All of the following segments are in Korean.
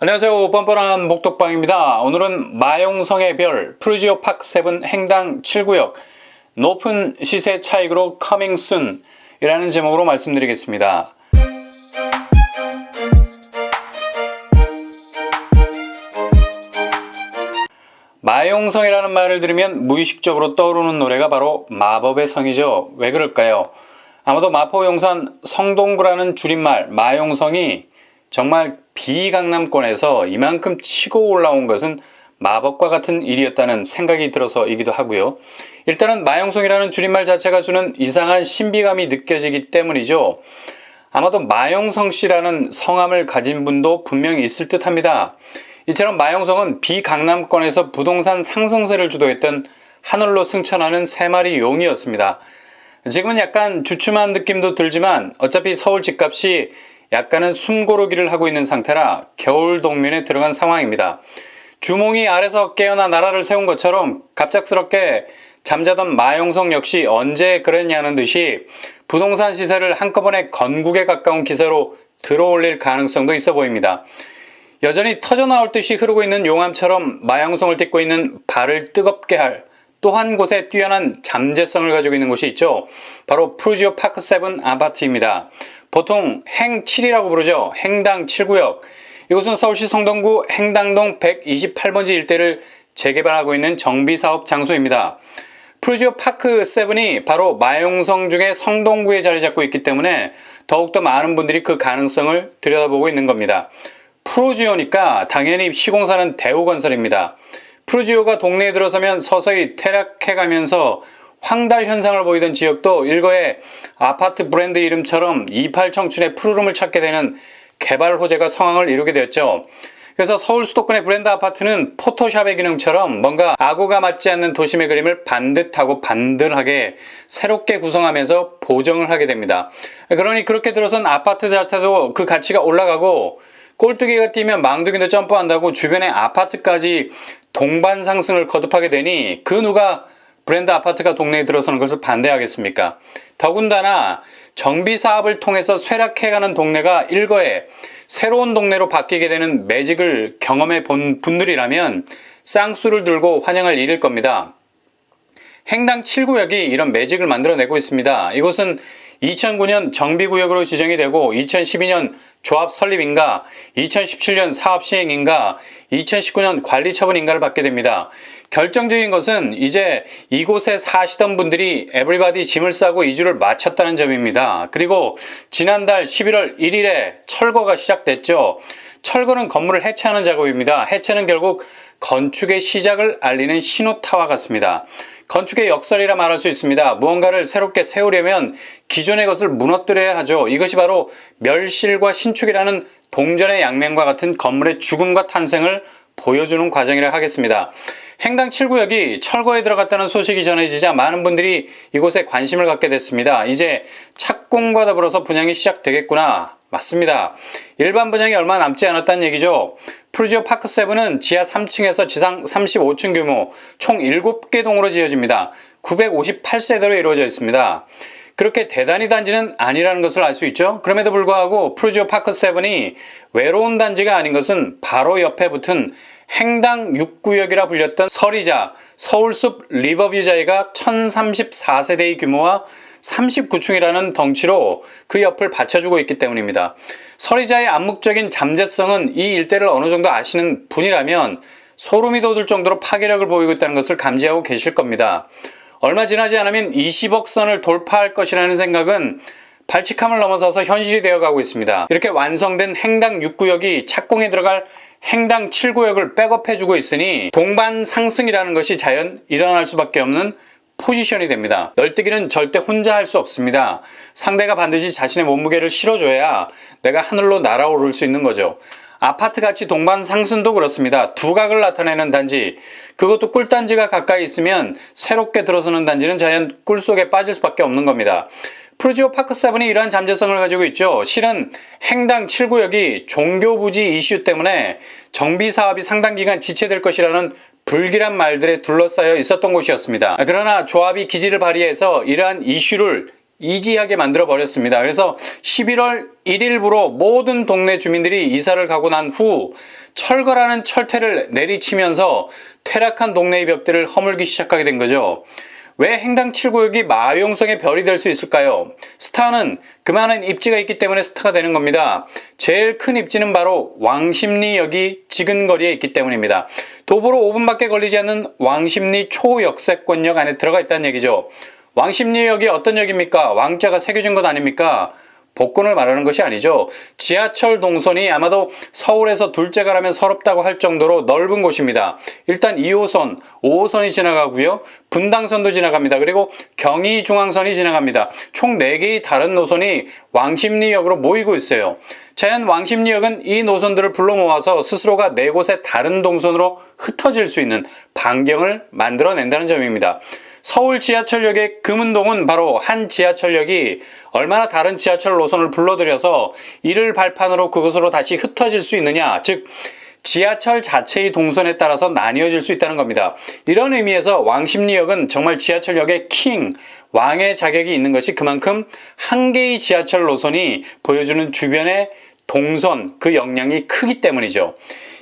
안녕하세요. 뻔뻔한 목독방입니다. 오늘은 마용성의 별 푸르지오 파크 7 행당 7구역 높은 시세 차익으로 커밍 순 이라는 제목으로 말씀드리겠습니다. 마용성이라는 말을 들으면 무의식적으로 떠오르는 노래가 바로 마법의 성이죠. 왜 그럴까요? 아마도 마포용산 성동구라는 줄임말 마용성이 정말 비강남권에서 이만큼 치고 올라온 것은 마법과 같은 일이었다는 생각이 들어서이기도 하고요. 일단은 마용성이라는 줄임말 자체가 주는 이상한 신비감이 느껴지기 때문이죠. 아마도 마용성 씨라는 성함을 가진 분도 분명히 있을 듯 합니다. 이처럼 마용성은 비강남권에서 부동산 상승세를 주도했던 하늘로 승천하는 세 마리 용이었습니다. 지금은 약간 주춤한 느낌도 들지만 어차피 서울 집값이 약간은 숨고르기를 하고 있는 상태라 겨울 동면에 들어간 상황입니다. 주몽이 아래서 깨어나 나라를 세운 것처럼 갑작스럽게 잠자던 마용성 역시 언제 그랬냐는 듯이 부동산 시세를 한꺼번에 건국에 가까운 기세로 들어올릴 가능성도 있어 보입니다. 여전히 터져나올 듯이 흐르고 있는 용암처럼 마용성을 딛고 있는 발을 뜨겁게 할 또 한 곳에 뛰어난 잠재성을 가지고 있는 곳이 있죠. 바로 푸르지오 파크 7 아파트입니다. 보통 행 7이라고 부르죠. 행당 7구역. 이곳은 서울시 성동구 행당동 128번지 일대를 재개발하고 있는 정비사업 장소입니다. 푸르지오 파크 7이 바로 마용성 중에 성동구에 자리 잡고 있기 때문에 더욱더 많은 분들이 그 가능성을 들여다보고 있는 겁니다. 푸르지오니까 당연히 시공사는 대우건설입니다. 푸르지오가 동네에 들어서면 서서히 퇴락해가면서 황달 현상을 보이던 지역도 일거에 아파트 브랜드 이름처럼 이팔 청춘의 푸르름을 찾게 되는 개발 호재가 성황을 이루게 되었죠. 그래서 서울 수도권의 브랜드 아파트는 포토샵의 기능처럼 뭔가 아구가 맞지 않는 도심의 그림을 반듯하고 반들하게 새롭게 구성하면서 보정을 하게 됩니다. 그러니 그렇게 들어선 아파트 자체도 그 가치가 올라가고 꼴뚜기가 뛰면 망둥이도 점프한다고 주변의 아파트까지 동반 상승을 거듭하게 되니 그 누가 브랜드 아파트가 동네에 들어서는 것을 반대하겠습니까? 더군다나 정비 사업을 통해서 쇠락해가는 동네가 일거에 새로운 동네로 바뀌게 되는 매직을 경험해 본 분들이라면 쌍수를 들고 환영할 일일 겁니다. 행당 7구역이 이런 매직을 만들어내고 있습니다. 이곳은 2009년 정비구역으로 지정이 되고 2012년 조합 설립인가, 2017년 사업 시행인가, 2019년 관리처분인가를 받게 됩니다. 결정적인 것은 이제 이곳에 사시던 분들이 에브리바디 짐을 싸고 이주를 마쳤다는 점입니다. 그리고 지난달 11월 1일에 철거가 시작됐죠. 철거는 건물을 해체하는 작업입니다. 해체는 결국 건축의 시작을 알리는 신호타와 같습니다. 건축의 역설이라 말할 수 있습니다. 무언가를 새롭게 세우려면 기존의 것을 무너뜨려야 하죠. 이것이 바로 멸실과 신축이라는 동전의 양면과 같은 건물의 죽음과 탄생을 보여주는 과정이라 하겠습니다. 행당 7구역이 철거에 들어갔다는 소식이 전해지자 많은 분들이 이곳에 관심을 갖게 됐습니다. 이제 착공과 더불어서 분양이 시작되겠구나. 맞습니다. 일반 분양이 얼마 남지 않았다는 얘기죠. 푸르지오 파크 7은 지하 3층에서 지상 35층 규모 총 7개 동으로 지어집니다. 958세대로 이루어져 있습니다. 그렇게 대단히 단지는 아니라는 것을 알 수 있죠. 그럼에도 불구하고 푸르지오 파크 7이 외로운 단지가 아닌 것은 바로 옆에 붙은 행당 6구역이라 불렸던 서리자, 서울숲 리버뷰자이가 1034세대의 규모와 39층이라는 덩치로 그 옆을 받쳐주고 있기 때문입니다. 서리자의 암묵적인 잠재성은 이 일대를 어느 정도 아시는 분이라면 소름이 돋을 정도로 파괴력을 보이고 있다는 것을 감지하고 계실 겁니다. 얼마 지나지 않으면 20억 선을 돌파할 것이라는 생각은 발칙함을 넘어서서 현실이 되어가고 있습니다. 이렇게 완성된 행당 6구역이 착공에 들어갈 행당 7구역을 백업해주고 있으니 동반 상승이라는 것이 자연 일어날 수밖에 없는 포지션이 됩니다. 널뛰기는 절대 혼자 할 수 없습니다. 상대가 반드시 자신의 몸무게를 실어줘야 내가 하늘로 날아오를 수 있는 거죠. 아파트같이 동반 상승도 그렇습니다. 두각을 나타내는 단지, 그것도 꿀단지가 가까이 있으면 새롭게 들어서는 단지는 자연 꿀속에 빠질 수밖에 없는 겁니다. 푸르지오 파크 7이 이러한 잠재성을 가지고 있죠. 실은 행당 7구역이 종교부지 이슈 때문에 정비사업이 상당 기간 지체될 것이라는 불길한 말들에 둘러싸여 있었던 곳이었습니다. 그러나 조합이 기지를 발휘해서 이러한 이슈를 이지하게 만들어 버렸습니다. 그래서 11월 1일부로 모든 동네 주민들이 이사를 가고 난 후 철거라는 철퇴를 내리치면서 퇴락한 동네의 벽들을 허물기 시작하게 된 거죠. 왜 행당 7구역이 마용성의 별이 될 수 있을까요? 스타는 그만한 입지가 있기 때문에 스타가 되는 겁니다. 제일 큰 입지는 바로 왕십리역이 지근거리에 있기 때문입니다. 도보로 5분밖에 걸리지 않는 왕십리 초역세권역 안에 들어가 있다는 얘기죠. 왕십리역이 어떤 역입니까? 왕자가 새겨진 것 아닙니까? 복권을 말하는 것이 아니죠. 지하철 동선이 아마도 서울에서 둘째가라면 서럽다고 할 정도로 넓은 곳입니다. 일단 2호선, 5호선이 지나가고요. 분당선도 지나갑니다. 그리고 경의중앙선이 지나갑니다. 총 4개의 다른 노선이 왕십리역으로 모이고 있어요. 자연 왕십리역은 이 노선들을 불러 모아서 스스로가 4곳의 다른 동선으로 흩어질 수 있는 반경을 만들어낸다는 점입니다. 서울 지하철역의 금은동은 바로 한 지하철역이 얼마나 다른 지하철 노선을 불러들여서 이를 발판으로 그곳으로 다시 흩어질 수 있느냐, 즉 지하철 자체의 동선에 따라서 나뉘어질 수 있다는 겁니다. 이런 의미에서 왕십리역은 정말 지하철역의 킹, 왕의 자격이 있는 것이 그만큼 한 개의 지하철 노선이 보여주는 주변의 동선, 그 역량이 크기 때문이죠.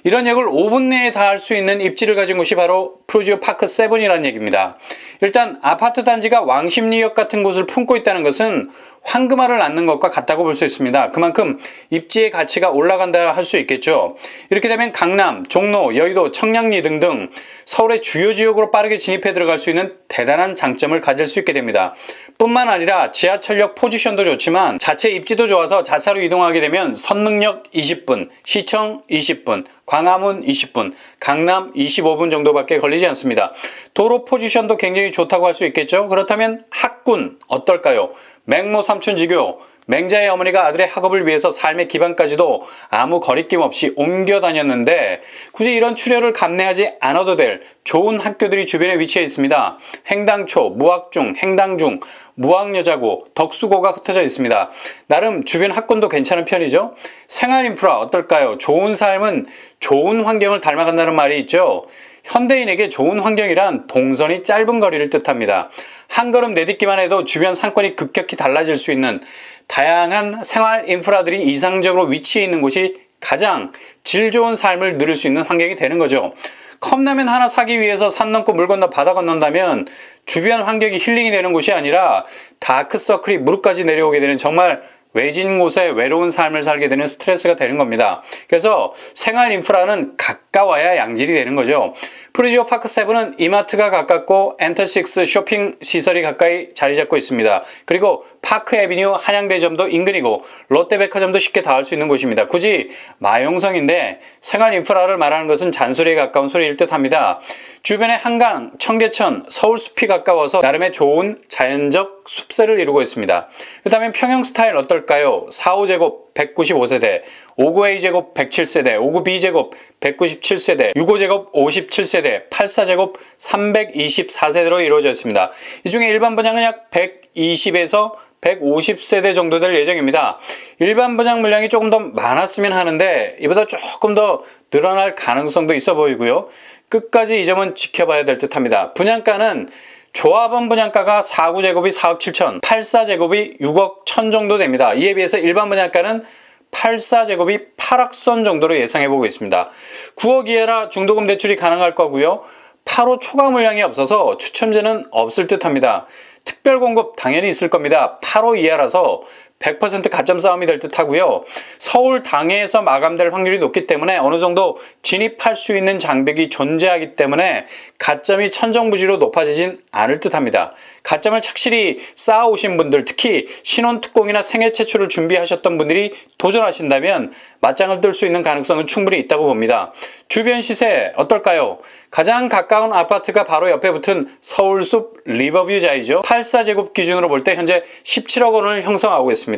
이런 역을 5분 내에 닿을 수 있는 입지를 가진 곳이 바로 프루지오 파크 7이라는 얘기입니다. 일단 아파트 단지가 왕십리역 같은 곳을 품고 있다는 것은 황금알을 낳는 것과 같다고 볼 수 있습니다. 그만큼 입지의 가치가 올라간다 할 수 있겠죠. 이렇게 되면 강남, 종로, 여의도, 청량리 등등 서울의 주요 지역으로 빠르게 진입해 들어갈 수 있는 대단한 장점을 가질 수 있게 됩니다. 뿐만 아니라 지하철역 포지션도 좋지만 자체 입지도 좋아서 자차로 이동하게 되면 선릉역 20분, 시청 20분, 광화문 20분, 강남 25분 정도밖에 걸리지 않습니다. 도로 포지션도 굉장히 좋다고 할 수 있겠죠. 그렇다면 학군 어떨까요? 맹모 삼촌지교, 맹자의 어머니가 아들의 학업을 위해서 삶의 기반까지도 아무 거리낌 없이 옮겨 다녔는데 굳이 이런 출혈을 감내하지 않아도 될 좋은 학교들이 주변에 위치해 있습니다. 행당초, 무학중, 행당중, 무학여자고, 덕수고가 흩어져 있습니다. 나름 주변 학군도 괜찮은 편이죠. 생활 인프라 어떨까요? 좋은 삶은 좋은 환경을 닮아간다는 말이 있죠. 현대인에게 좋은 환경이란 동선이 짧은 거리를 뜻합니다. 한 걸음 내딛기만 해도 주변 상권이 급격히 달라질 수 있는 다양한 생활 인프라들이 이상적으로 위치해 있는 곳이 가장 질 좋은 삶을 누릴 수 있는 환경이 되는 거죠. 컵라면 하나 사기 위해서 산 넘고 물 건너 바다 건넌다면 주변 환경이 힐링이 되는 곳이 아니라 다크서클이 무릎까지 내려오게 되는 정말 외진 곳에 외로운 삶을 살게 되는 스트레스가 되는 겁니다. 그래서 생활 인프라는 가까워야 양질이 되는 거죠. 프루지오 파크 7은 이마트가 가깝고 엔터식스 쇼핑 시설이 가까이 자리 잡고 있습니다. 그리고 파크 애비뉴 한양대점도 인근이고 롯데백화점도 쉽게 닿을 수 있는 곳입니다. 굳이 마용성인데 생활 인프라를 말하는 것은 잔소리에 가까운 소리일 듯합니다. 주변에 한강, 청계천, 서울숲이 가까워서 나름의 좋은 자연적 숲세를 이루고 있습니다. 그렇다면 평형 스타일 어떨까요? 4호제곱 195세대, 59A제곱 107세대, 59B제곱 197세대, 65제곱 57세대, 84제곱 324세대로 이루어져 있습니다. 이 중에 일반 분양은 약 120에서 150세대 정도 될 예정입니다. 일반 분양 물량이 조금 더 많았으면 하는데 이보다 조금 더 늘어날 가능성도 있어 보이고요. 끝까지 이 점은 지켜봐야 될 듯합니다. 분양가는 조합원 분양가가 4구제곱이 4억 7천, 84제곱이 6억 1천 정도 됩니다. 이에 비해서 일반 분양가는 84제곱이 8억 선 정도로 예상해보고 있습니다. 9억 이하라 중도금 대출이 가능할 거고요. 8호 초과 물량이 없어서 추첨제는 없을 듯합니다. 특별 공급 당연히 있을 겁니다. 8호 이하라서 100% 가점 싸움이 될 듯하고요. 서울 당해에서 마감될 확률이 높기 때문에 어느 정도 진입할 수 있는 장벽이 존재하기 때문에 가점이 천정부지로 높아지진 않을 듯합니다. 가점을 착실히 쌓아오신 분들, 특히 신혼특공이나 생애 최초를 준비하셨던 분들이 도전하신다면 맞짱을 뜰 수 있는 가능성은 충분히 있다고 봅니다. 주변 시세 어떨까요? 가장 가까운 아파트가 바로 옆에 붙은 서울숲 리버뷰자이죠. 84제곱 기준으로 볼 때 현재 17억 원을 형성하고 있습니다.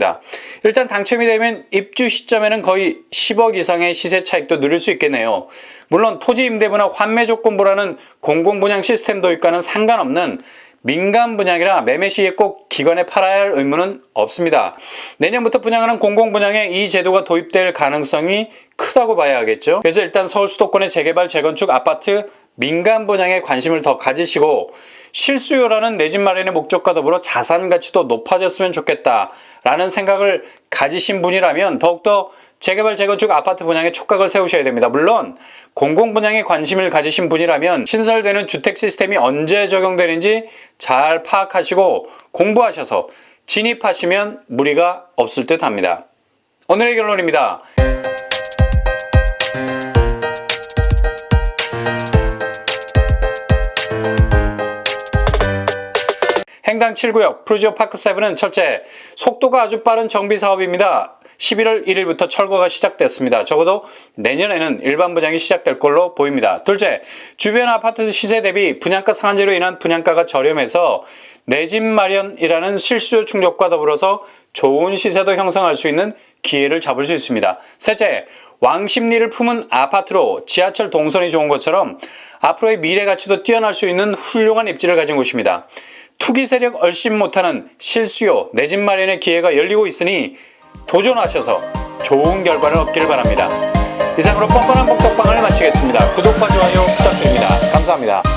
일단 당첨이 되면 입주 시점에는 거의 10억 이상의 시세 차익도 누릴 수 있겠네요. 물론 토지 임대부나 환매 조건부라는 공공분양 시스템 도입과는 상관없는 민간 분양이라 매매 시에 꼭 기관에 팔아야 할 의무는 없습니다. 내년부터 분양하는 공공분양에 이 제도가 도입될 가능성이 크다고 봐야 하겠죠. 그래서 일단 서울 수도권의 재개발, 재건축, 아파트 민간 분양에 관심을 더 가지시고 실수요라는 내 집 마련의 목적과 더불어 자산 가치도 높아졌으면 좋겠다라는 생각을 가지신 분이라면 더욱더 재개발, 재건축 아파트 분양에 촉각을 세우셔야 됩니다. 물론 공공 분양에 관심을 가지신 분이라면 신설되는 주택 시스템이 언제 적용되는지 잘 파악하시고 공부하셔서 진입하시면 무리가 없을 듯 합니다. 오늘의 결론입니다. 행당 7구역 프루지오 파크 7은 첫째, 속도가 아주 빠른 정비 사업입니다. 11월 1일부터 철거가 시작됐습니다. 적어도 내년에는 일반 분양이 시작될 걸로 보입니다. 둘째, 주변 아파트 시세 대비 분양가 상한제로 인한 분양가가 저렴해서 내 집 마련이라는 실수요 충족과 더불어서 좋은 시세도 형성할 수 있는 기회를 잡을 수 있습니다. 셋째, 왕십리를 품은 아파트로 지하철 동선이 좋은 것처럼 앞으로의 미래 가치도 뛰어날 수 있는 훌륭한 입지를 가진 곳입니다. 투기 세력 얼씬 못하는 실수요, 내 집 마련의 기회가 열리고 있으니 도전하셔서 좋은 결과를 얻기를 바랍니다. 이상으로 뻔뻔한 복덕방을 마치겠습니다. 구독과 좋아요 부탁드립니다. 감사합니다.